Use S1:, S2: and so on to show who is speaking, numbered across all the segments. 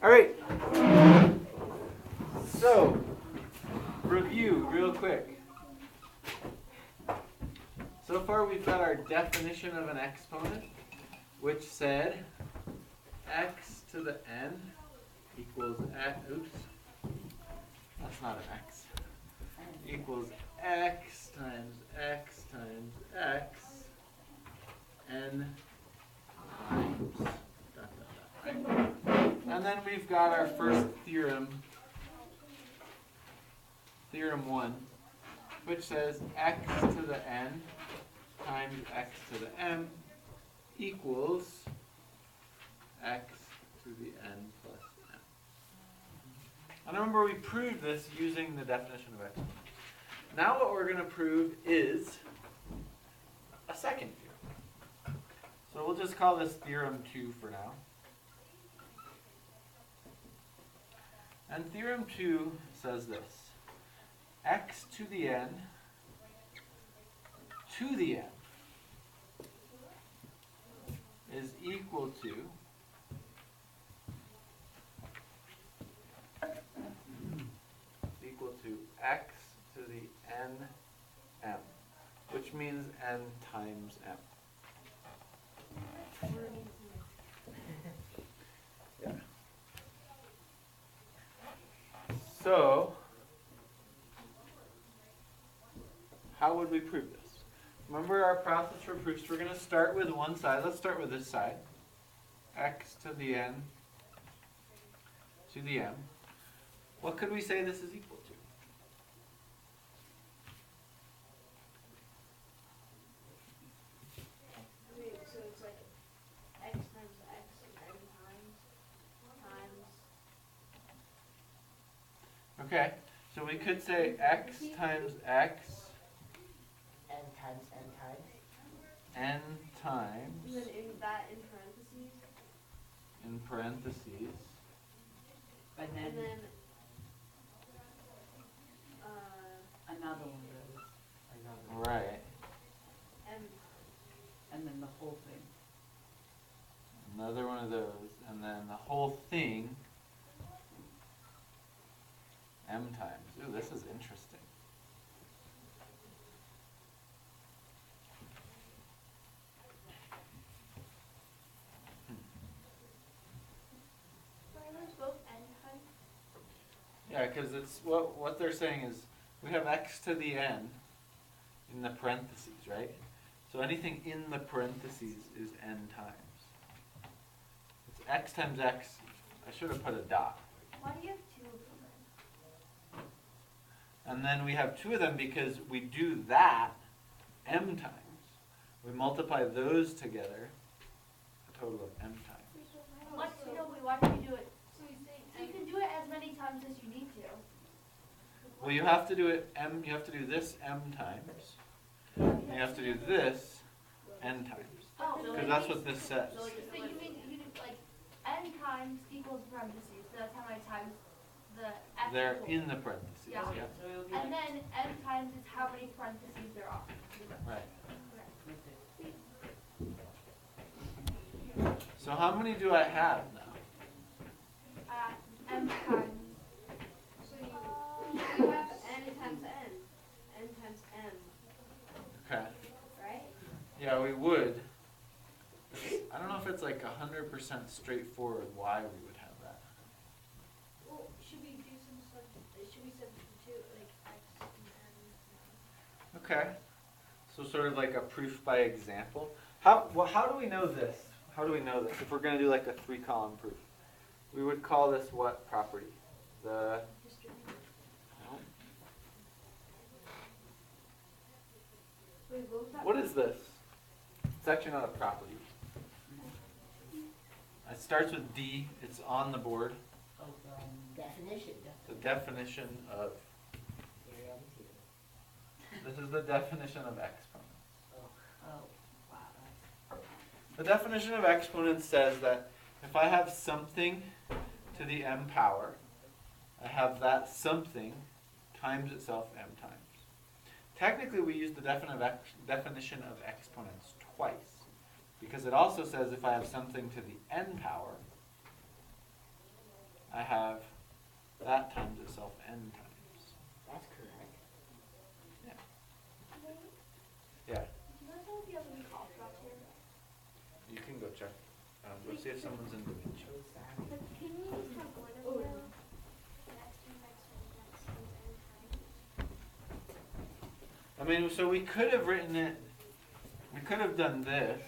S1: All right. So, review real quick. So far we've got our definition of an exponent, which said x to the n equals x, oops, that's not an x, equals x times x times x n times dot, dot, dot, right? And then we've got our first theorem, theorem 1, which says x to the n times x to the m equals x to the n plus m. And remember, we proved this using the definition of exponents. Now what we're going to prove is a second theorem. So we'll just call this theorem 2 for now. And theorem 2 says this: x to the n is equal to x to the n m, which means n times m. Yeah. So, how would we prove this? Remember our process for proofs, we're going to start with one side. Let's start with this side. X to the n to the m. What could we say this is equal to?
S2: So it's like x times x and n times.
S1: Okay, so we could say x times x
S3: N times n times.
S1: n times,
S2: And then in that in parentheses.
S3: And
S2: And
S3: then
S2: then
S3: another one of those.
S1: right,
S3: And then the whole thing.
S1: another one of those, and then the whole thing m times. Ooh, this is interesting.
S2: both n times.
S1: Yeah, because it's what they're saying is we have x to the n in the parentheses, right? So anything in the parentheses is n times. It's x times x. I should have put a dot.
S2: Why do you have two of them?
S1: And then we have two of them because we do that m times. We multiply those together, a total of m times.
S2: Why do you do it? So you can do it as many times as you need to.
S1: Well, you have to do it m. You have to do this m times. And you have to do this n times.
S2: Oh,
S1: Because that's what this says.
S2: So you mean you do like n times equals parentheses. So that's how many times the x
S1: They're
S2: equals.
S1: in the parentheses.
S2: Yeah.
S1: Yeah.
S3: So it'll be
S2: And then n times is how many parentheses there are.
S1: Right.
S3: like
S1: So how many do I have now?
S2: M times. So you have n times n times m,
S1: Okay.
S2: right?
S1: Yeah, we would. I don't know if it's like 100% straightforward why we would have that.
S2: Well, should we do some should we substitute like x and
S1: Okay. So sort of like a proof by example. How do we know this? How do we know this? If we're going to do like a 3-column proof, we would call this what property? The
S2: distributive?
S1: no.
S2: Wait, what was that?
S1: What is this? It's actually not a property. It starts with D. It's on the board.
S3: definition.
S1: The definition of.
S3: Here on the
S1: This is the definition of exponents.
S3: Oh, wow.
S1: The definition of exponents says that if I have something to the m power, I have that something times itself m times. Technically, we use the definition of exponents twice, because it also says if I have something to the n power, see if someone's in Da Vinci.
S3: So sorry.
S2: But can we just have one of them? X times X times X times N times.
S1: I mean, so we could have written it, we could have done this.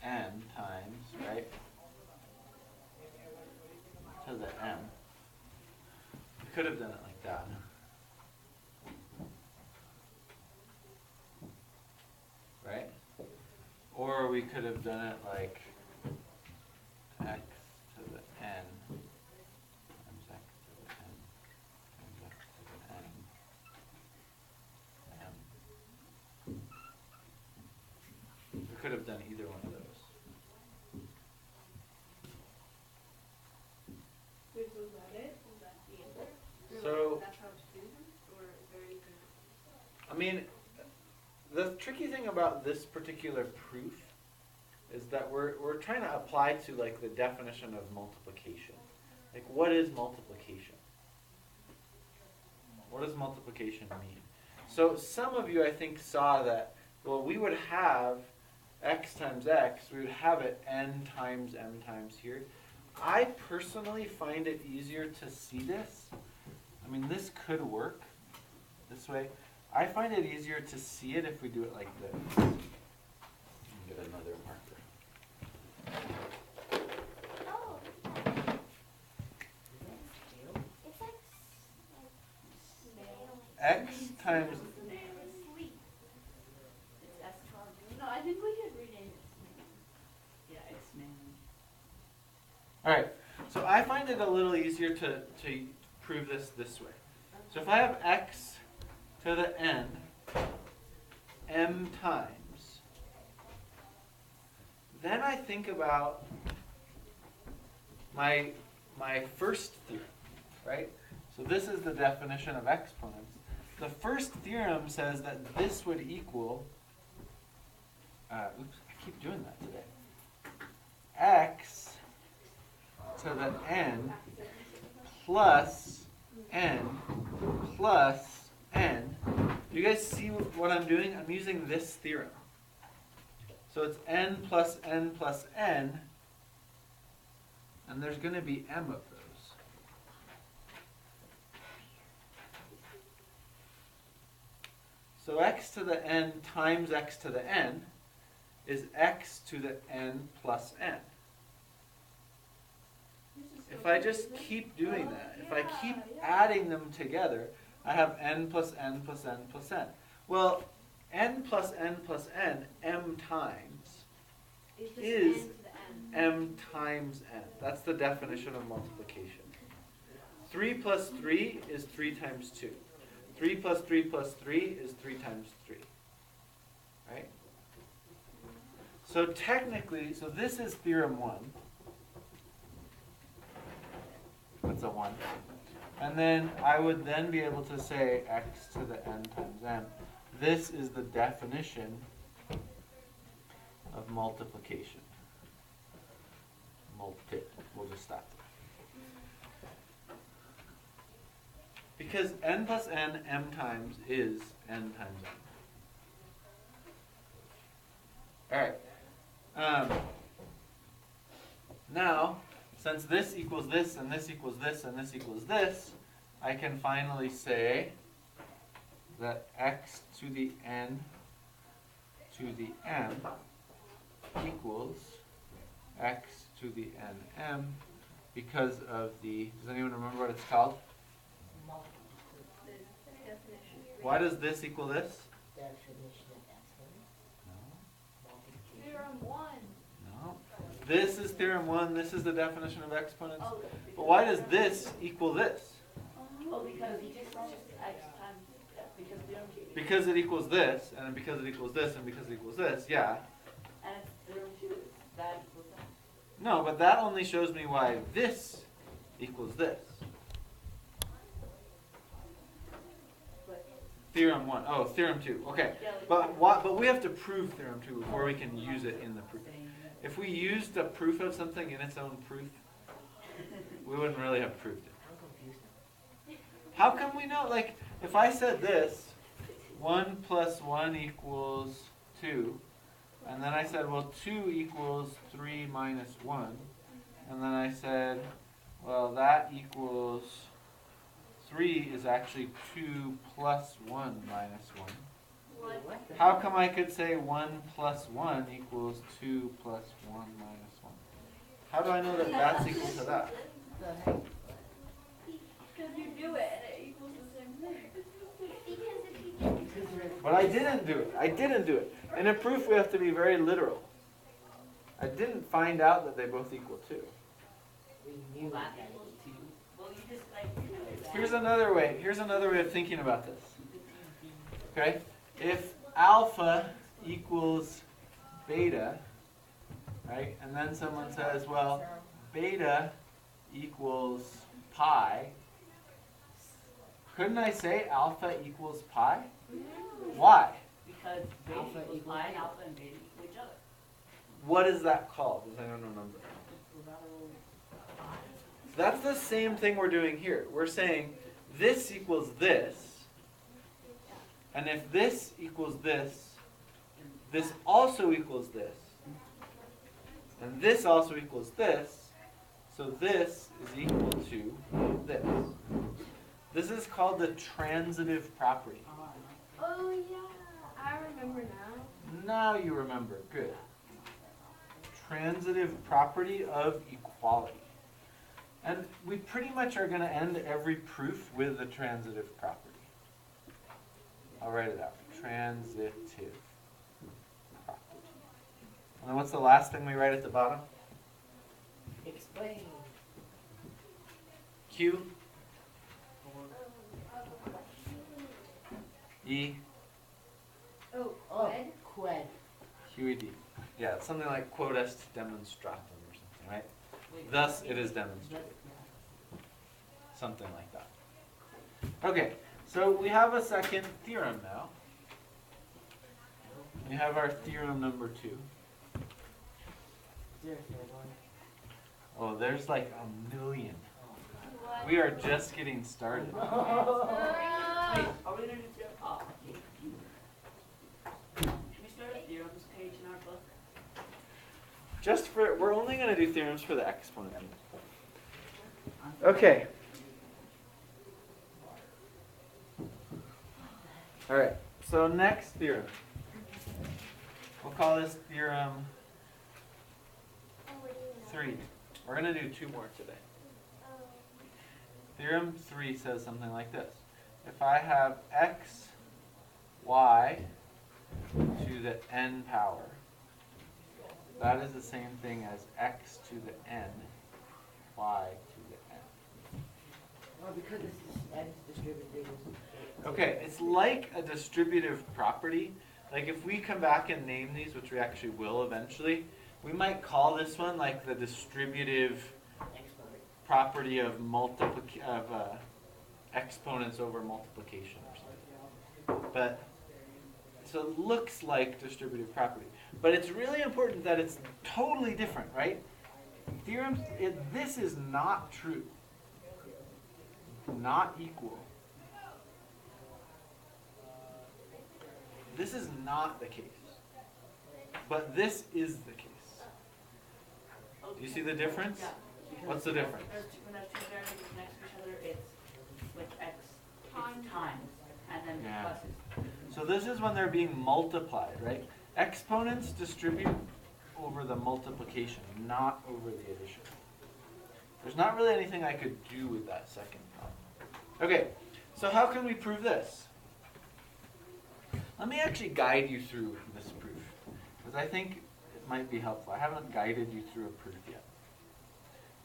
S1: N times, right? To the M. We could have done it like that. Right? Or we could have done it like x to the n times x to the n times x to the n m. We could have done either one of those.
S2: Wait, was that it? Was that the answer?
S1: So,
S2: That's how it's proven? Or is there anything else?
S1: I mean, the tricky thing about this particular proof is that we're trying to apply to like the definition of multiplication. Like, what is multiplication? What does multiplication mean? So some of you, I think, saw that, well, we would have x times x, we would have it n times m times here. I personally find it easier to see this. I mean, this could work this way. I find it easier to see it if we do it like this. Let me get another marker.
S2: Oh, it's like snail.
S1: X times,
S2: Sleep.
S3: It's S12.
S2: No, I think we could rename it snail.
S3: Yeah, X-Men.
S1: alright, so I find it a little easier to prove this way. So if I have x to the n m times, then I think about my first theorem, right? So this is the definition of exponents. The first theorem says that this would equal, oops, I keep doing that today, x to the n plus n plus n. Do you guys see what I'm doing? I'm using this theorem. So it's n plus n plus n, and there's going to be m of those. So x to the n times x to the n is x to the n plus n. If I just keep doing that, if I keep adding them together, I have n plus n plus n plus n. Well, n plus n plus n, m times,
S2: It's just
S1: is
S2: n to the n.
S1: m times n. That's the definition of multiplication. 3 plus 3 is 3 times 2. 3 plus 3 plus 3 is 3 times 3. Right? So technically, so this is theorem 1. That's a 1. And then I would then be able to say x to the n times m. This is the definition of multiplication. We'll just stop there. Because n plus n, m times, is n times m. Alright. Now, since this equals this, and this equals this, and this equals this, I can finally say that x to the n to the m equals x to the nm because of the, does anyone remember what it's called?
S2: The definition.
S1: Why does this equal this?
S3: Definition of exponents.
S1: No.
S3: Multiplication.
S2: Theorem 1.
S1: No. This is theorem 1, this is the definition of exponents.
S2: Oh,
S1: But why does this equal this?
S3: Oh, because he just wrote X times, because theorem 2.
S1: Because it equals this, and because it equals this, and because it equals this, yeah.
S3: And it's theorem 2, that equals that.
S1: No, but that only shows me why this equals this.
S3: But,
S1: Theorem 1. Oh, theorem 2. Okay.
S3: yeah, like-
S1: But we have to prove theorem 2 before we can use it in the proof. If we used a proof of something in its own proof, we wouldn't really have proved it.
S3: I'm confused now.
S1: How come we know? Like, if I said this, 1 plus 1 equals 2. And then I said, well, 2 equals 3 minus 1. And then I said, well, that equals 3 is actually 2 plus 1 minus 1.
S2: What?
S1: How come I could say 1 plus 1 equals 2 plus 1 minus 1? How do I know that that's equal to that?
S2: Because you do it and it equals the same thing. Because if you didn't.
S1: But I didn't do it. I didn't do it. In a proof, we have to be very literal. I didn't find out that they both equal 2.
S3: Well, you just like, you know that.
S1: Here's another way. Here's another way of thinking about this. Okay? If alpha equals beta, right? And then someone says, well, beta equals pi. Couldn't I say alpha equals pi? Why?
S3: Because beta equals pi and alpha and beta equal each other.
S1: What is that called? Does anyone remember? That's the same thing we're doing here. We're saying this equals this, and if this equals this, this also equals this, and this also equals this, so this is equal to this. This is called the transitive property.
S2: Oh yeah, I remember now.
S1: Now you remember. Good. Transitive property of equality. And we pretty much are going to end every proof with the transitive property. I'll write it out. Transitive property. And then what's the last thing we write at the bottom?
S3: Explain.
S1: Q, E,
S2: Oh,
S3: Oh,
S2: Ed?
S3: qued.
S1: QED. Yeah, it's something like quod est demonstratum or something, right? Thus it is demonstrated. Something like that. Okay, so we have a second theorem now. We have our theorem number 2. Oh, there's like a million.
S2: What?
S1: We are just getting started.
S3: Wait, are we gonna do theorem? Oh, okay. Should we start a theorems page in our book?
S1: Just for, we're only going to do theorems for the exponent. Okay. All right, so next theorem. We'll call this theorem 3. We're going to do 2 more today. Theorem 3 says something like this. If I have x, y to the n power, that is the same thing as x to the n, y to the n.
S3: Oh, because it's n's distributed.
S1: Okay, it's like a distributive property. Like if we come back and name these, which we actually will eventually, we might call this one like the distributive property of exponents over multiplication or something. But so it looks like distributive property, but it's really important that it's totally different, right? Theorems, this is not true, not equal. This is not the case, but this is the case. Do you see the difference?
S3: Yeah.
S1: What's the difference?
S3: When there's two variables next to each other, it's with x, it's times, and then
S1: Yeah.
S3: pluses.
S1: So this is when they're being multiplied, right? Exponents distribute over the multiplication, not over the addition. There's not really anything I could do with that second problem. Okay, so how can we prove this? Let me actually guide you through this proof, because I think it might be helpful. I haven't guided you through a proof yet.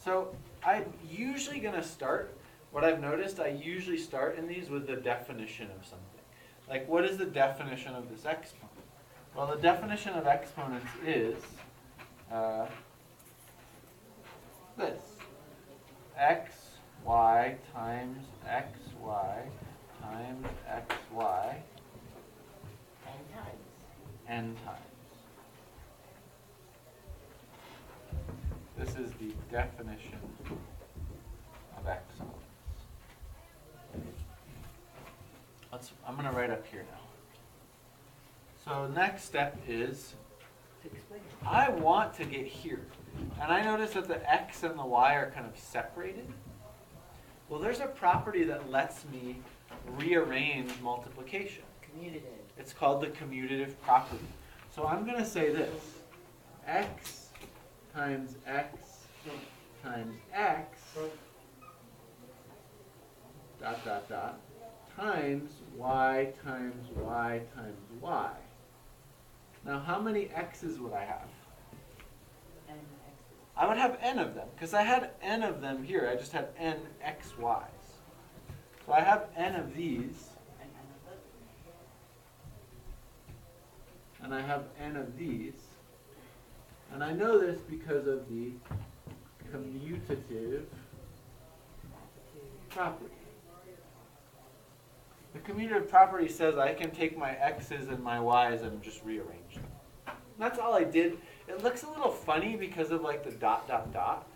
S1: So I'm usually going to start, what I've noticed, I usually start in these with the definition of something. Like, what is the definition of this exponent? Well, the definition of exponents is this. xy times xy times xy n times. This is the definition of exponents. I'm going to write up here now. So next step is,
S3: Explain.
S1: I want to get here. And I notice that the x and the y are kind of separated. Well, there's a property that lets me rearrange multiplication.
S3: Commutative.
S1: It's called the commutative property. So I'm going to say this. X times x times x dot dot dot times y times y times y. Now how many x's would I have?
S3: N X's.
S1: I would have n of them, because I had n of them here. I just had n xy's. So I have n of these,
S3: And N of those.
S1: and I have n of these. And I know this because of the commutative property. The commutative property says I can take my x's and my y's and just rearrange them. And that's all I did. It looks a little funny because of like the dot dot dot.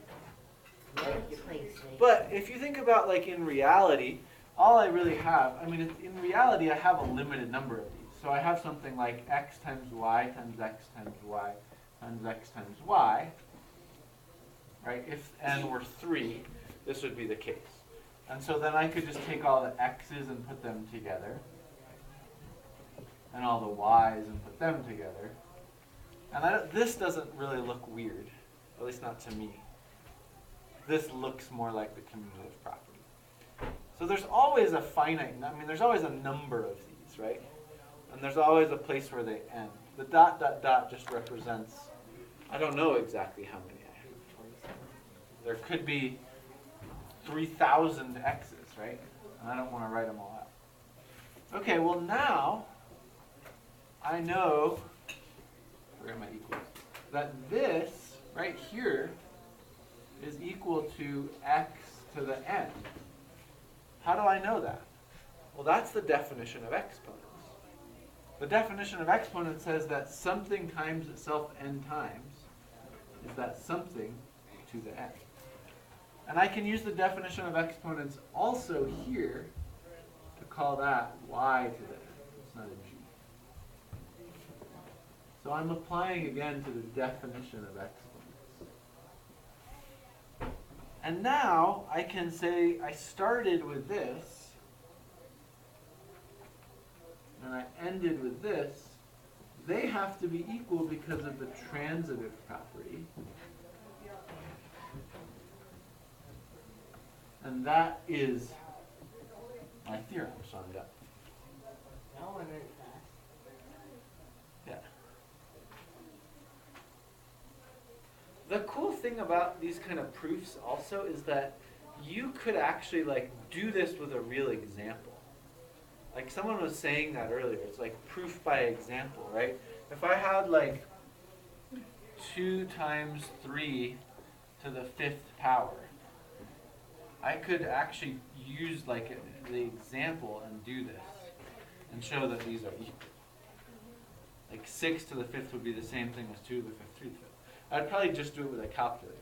S1: But if you think about like in reality, all I really have, I mean in reality I have a limited number of these. So I have something like x times y times x times y times x times y. Right? If n were 3, this would be the case. And so then I could just take all the x's and put them together. And all the y's and put them together. And this doesn't really look weird, at least not to me. This looks more like the commutative property. So there's always a finite, I mean there's always a number of these, right? And there's always a place where they end. The dot dot dot just represents, I don't know exactly how many I have. There could be 3,000 x's, right? And I don't want to write them all out. Okay, well now I know, where are my equals? That this right here is equal to x to the n. How do I know that? Well, that's the definition of exponents. The definition of exponents says that something times itself n times is that something to the n. And I can use the definition of exponents also here to call that y to the n. It's not a g. So I'm applying again to the definition of exponents. And now I can say I started with this and I ended with this. They have to be equal because of the transitive property. And that is my theorem summed up.
S3: No one very fast.
S1: Yeah. The cool thing about these kind of proofs also is that you could actually like do this with a real example. Like someone was saying that earlier. It's like proof by example, right? If I had like 2 times 3 to the 5th power, I could actually use like the example and do this and show that these are equal. Like 6 to the 5th would be the same thing as 2 to the 5th, 3 to the 5th. I'd probably just do it with a calculator.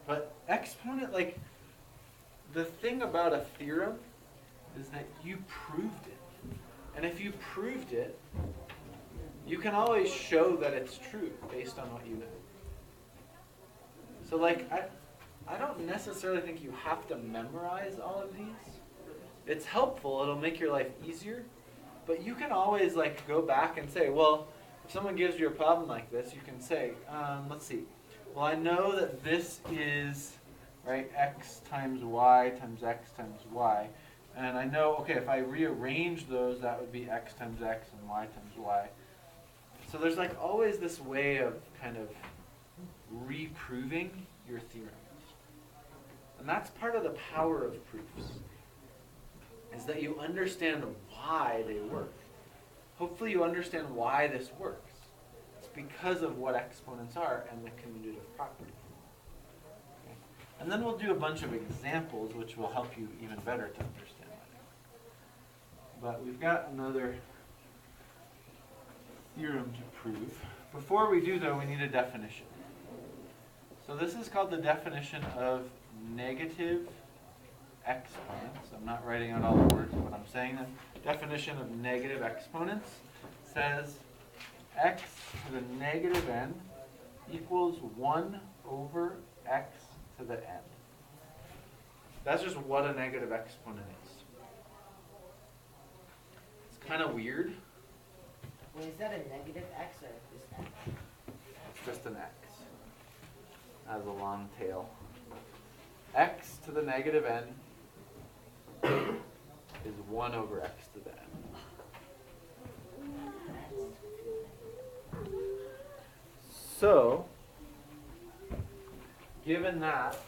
S1: But exponent, like, the thing about a theorem is that you proved it. And if you proved it, you can always show that it's true based on what you know. So like, I don't necessarily think you have to memorize all of these. It's helpful, it'll make your life easier, but you can always like go back and say, well, if someone gives you a problem like this, you can say, let's see, well I know that this is, right, x times y times x times y, and I know, okay, if I rearrange those, that would be x times x and y times y. So there's like always this way of kind of reproving your theorems. And that's part of the power of proofs, is that you understand why they work. Hopefully you understand why this works. It's because of what exponents are and the commutative property. Okay. And then we'll do a bunch of examples which will help you even better to understand that. But we've got another theorem to prove. Before we do though, we need a definition. So this is called the definition of negative exponents. I'm not writing out all the words, but I'm saying the definition of negative exponents says x to the negative n equals 1 over x to the n. That's just what a negative exponent is. It's kind of weird.
S4: Well, is that a negative x or just x?
S1: It's just an x. Has a long tail. X to the negative n is 1 over x to the n. So, given that,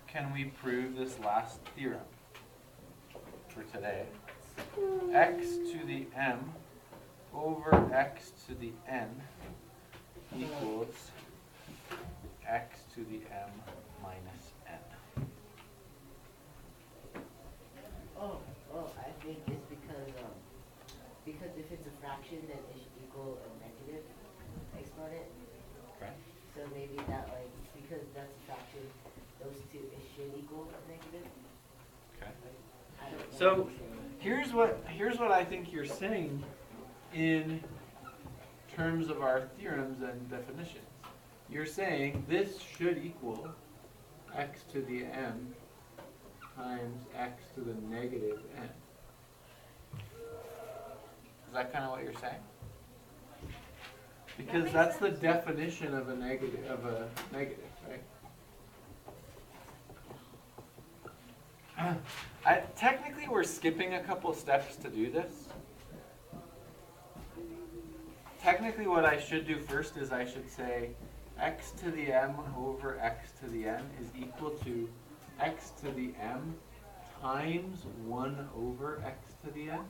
S1: can we prove this last theorem for today? X to the m over x to the n equals x to the m minus n.
S4: Oh, I think it's because if it's a fraction, then it should equal a negative exponent.
S1: Okay.
S4: So maybe that, like, because that's a fraction, those two, it should equal a negative.
S1: Okay.
S4: I don't know
S1: So
S4: what you're saying.
S1: here's what I think you're saying in terms of our theorems and definitions. You're saying this should equal x to the m times x to the negative n. Is that kind of what you're saying? Because
S2: makes
S1: that's the
S2: sense.
S1: definition of a negative, right? Technically, we're skipping a couple steps to do this. Technically, what I should do first is I should say x to the m over x to the n is equal to x to the m times 1 over x to the n.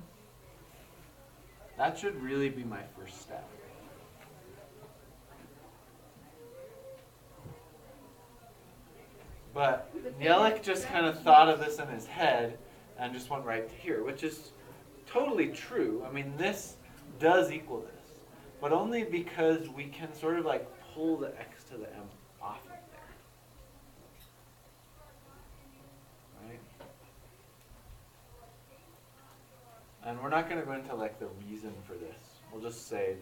S1: That should really be my first step. But Yelich just kind of thought of this in his head and just went right to here, which is totally true. I mean, this does equal this, but only because we can sort of like pull the x to the m off of there. Right? And we're not going to go into like the reason for this. We'll just say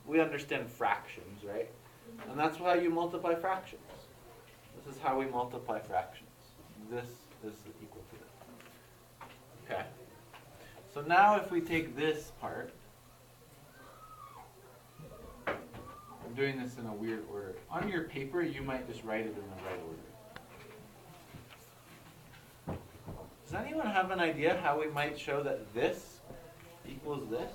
S1: we understand fractions, right? And that's how you multiply fractions. This is how we multiply fractions. This is equal to this. Okay. So now if we take this part, I'm doing this in a weird order. On your paper, you might just write it in the right order. Does anyone have an idea how we might show that this equals this?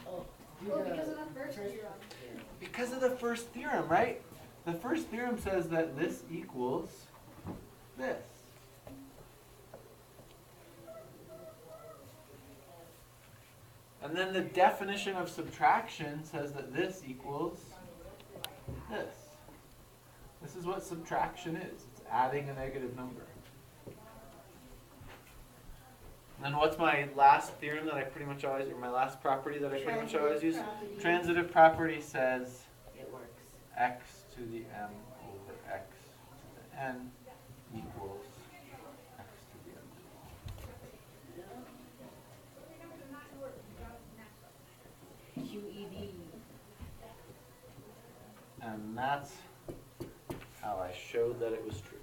S4: Oh,
S2: Well, because of the first theorem.
S4: Yeah.
S1: Because of the first theorem, right? The first theorem says that this equals this. And then the definition of subtraction says that this equals this. This is what subtraction is. It's adding a negative number. And then what's my last theorem that I pretty much always, or my last property that I pretty much always use? Transitive property says
S4: It works.
S1: x to the m over x to the n equals x to the m.
S4: QED.
S1: And that's how I showed that it was true.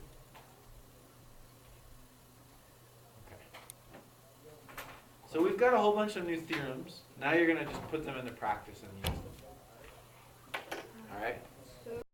S1: Okay. So we've got a whole bunch of new theorems. Now you're going to just put them into practice and use them. All right?